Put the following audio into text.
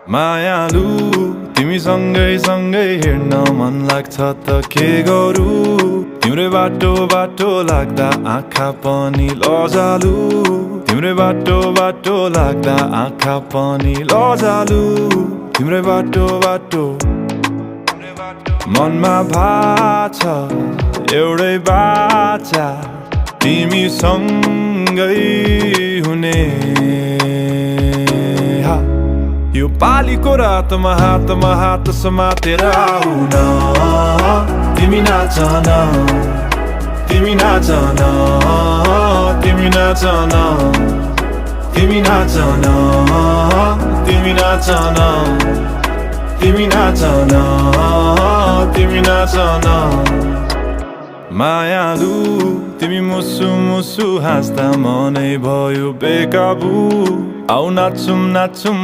मायालु तिमी सँगै सँगै हिँड्न मन लाग्छ त के गरौँ तिम्रै बाटो बाटो लाग्दा आँखा पनि लजालु तिम्रै बाटो बाटो लाग्दा आँखा पनि लजालु तिम्रै बाटो बाटो मनमा भाछ एउटै बाचा तिमी सँगै हुने यो पालीको रातमा हात समातेर आऊ न तिमी नाच न तिमी नाच न तिमी नाच न तिमी नाच न तिमी नाच न तिमी नाच न तिमी नाच न मायालु तिमी मुसु मुसु हाँस्दा मनै भयो बेकाबु आऊ नाचौं नाचौं